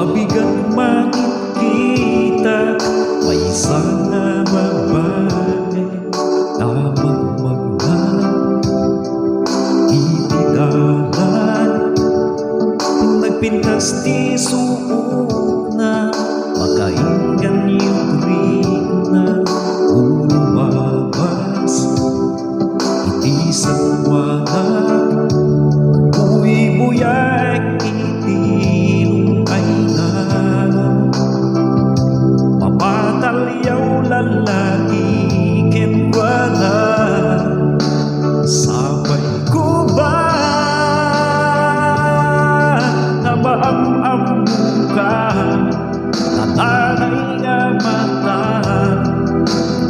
Mabigat makikita may isang babae na magmahal, itidahan, nagpintas di suot na makaingan yung rin na lumabas, itisang walang buhay-buyak, itilong ay na mapatalyaw lalaki ken wala sabay ko ba na maam-am ka natanay nga mata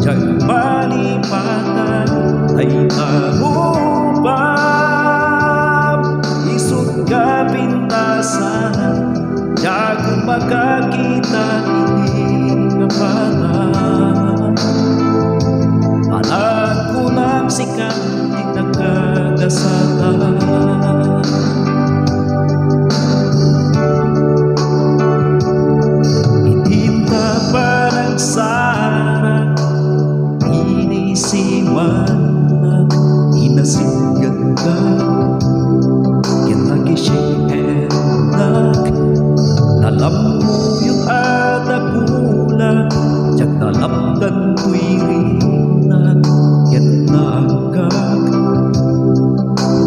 diyag malipatan ay tarubab isot ka pintasan diyag makakita hindi ka pala anak ko lang sikat di nagkagasala. Itinta pa ng sarang inisiman at inasigan ka kinagising enak nalamuyot at nagulat tiyak nalapdan tuwirinan ket naagkak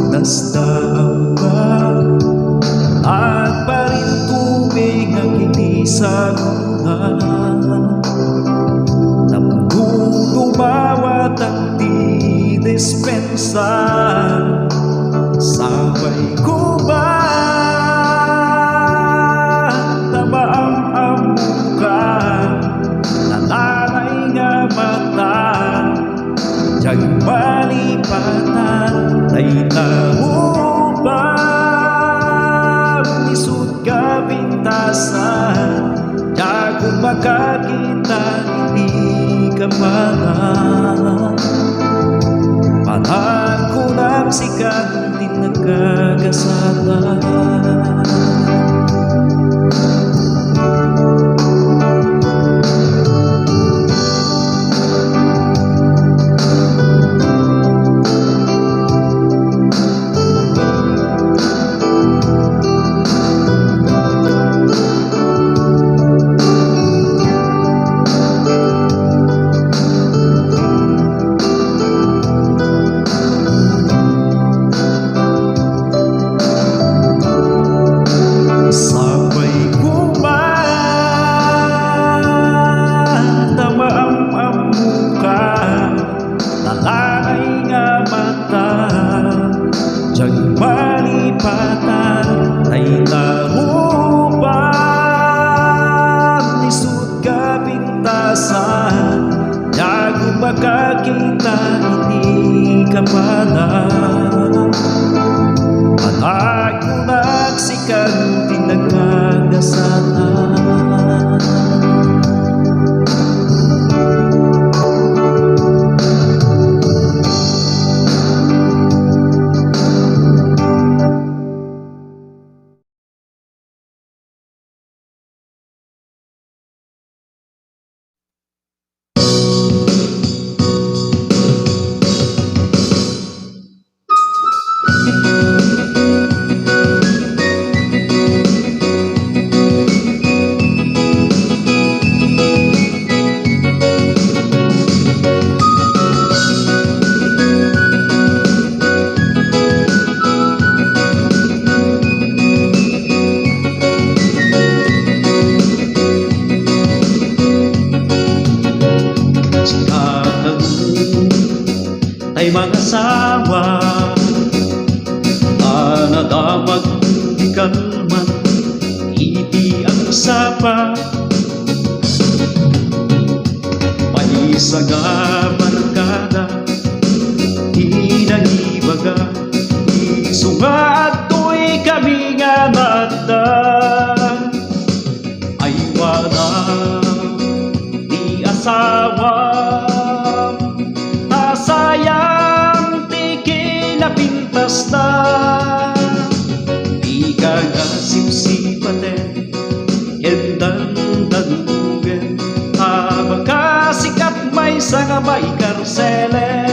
nasdaang at parin tubig ang itisagunan dumawat ang di dispensa sabay ko ba na maam-am ka nananay nga mata diyag malipatan ay naubab isut ka pintasan diyag kung makakita hindi ka pala panag ko lang sikat di nagkagasala. Diyag malipatan ay tarubab isut ka pintasan diyag makakita hindi ka pala anak ko nagsikat di nagkagasala. Ay mga sawa nadamag di kalman iti ang sapa may saga barkada inagibaga isugat to'y kami nga mata ay wala di asawa sayang tiki na pintas na di ka nga siwsipate nga may karselen.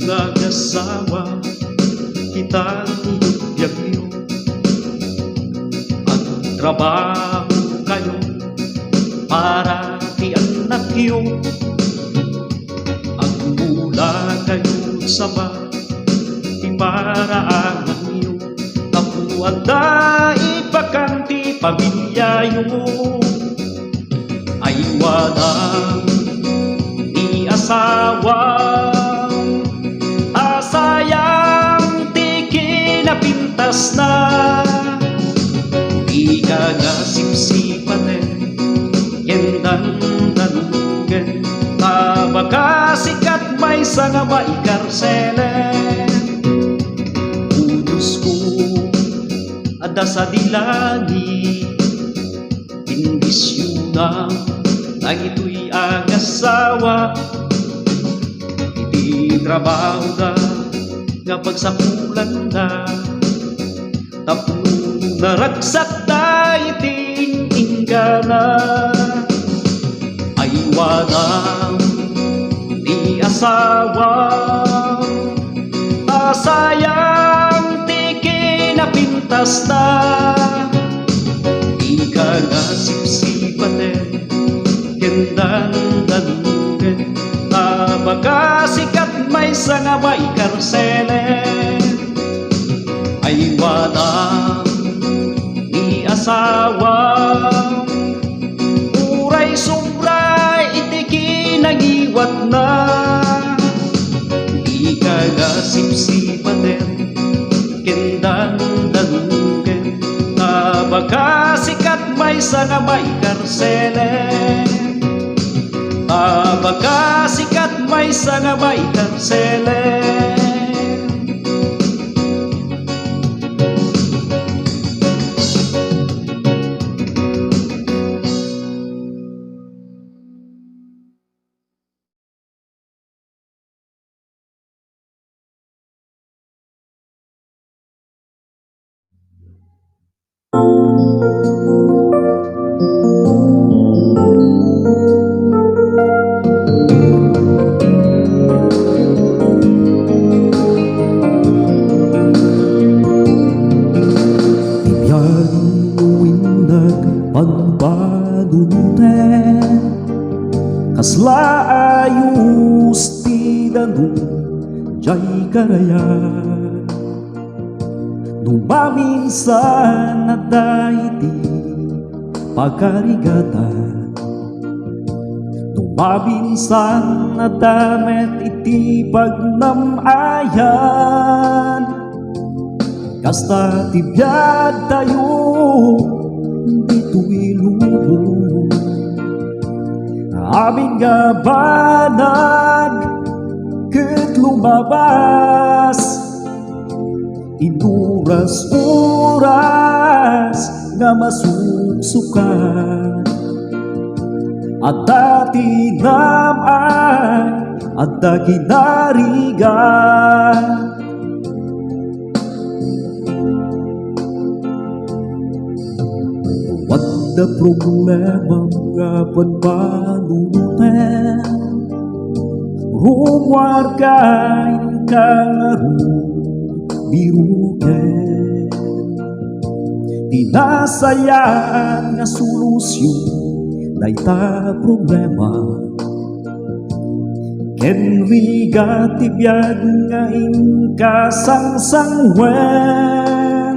Nag-asawa kita biyagyo, at trabaho kayo para ti anak yo. Ang mula kayo sa ti paraanan yo, kapuan da ipakanti pamilya yo. Ay walang ni asawa, sayang ti kinapintas na, di ka nga sipsipaten yendan-dangen, tabagasikat may nga may karselen. Unos ko ada sa dilani, indisyo na ito'y agasawa. Iti trabaho da nga pagsapulan na, tapno naragsak da iting inggana. Ay walang ni asawa, sayang ti kinapintas na, di ka nga sipsipaten yendan-dangen, tabagasikat may nga may karselen. Ay walang ni asawa, uray sumbray iti kinagiwat na, di ka nga sipsipaten yendan-dangen, tabagasikat may nga may karselen. Tabagasikat may nga may karselen. Kasla ayus ti danum jay karaya, numaminsan na dayti pagkarigatan, numaminsan na damet iti pagnamayan. Kasta ti biyag tayo dito'y lubong, aming nga banag ket lumabas, inuras-uras nga masuksukan. At dati namay at daki narigan, wadda problema nga panpanunuten, rumwar kain kangaru biruken, tinasayaan nga solusyon na ita problema. Kenriga tibiyad nga inkasangsangwen,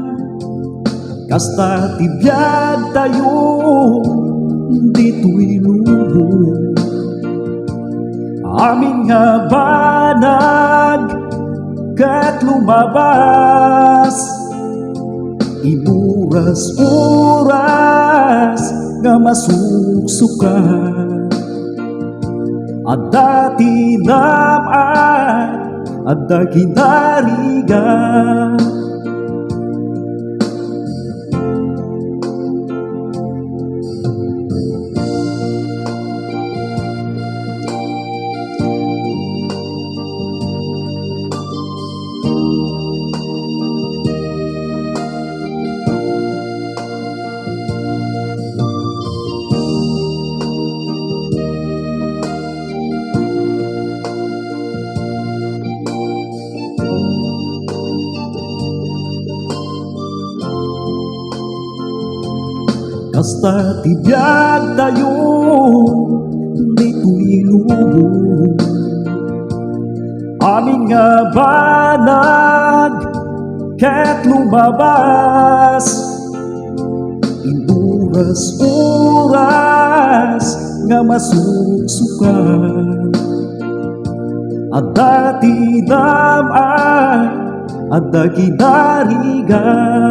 kasta tibiyad tayo dito'y lubong, amin nga banag kat lumabas, inuras-uras nga masuksukan. at dati naman at daginariga. Kasta tibiyag tayo dito'y lubong, aming nga banag ket lumabas. Induras-uras nga masuksukan, at dati naman at daginarigan.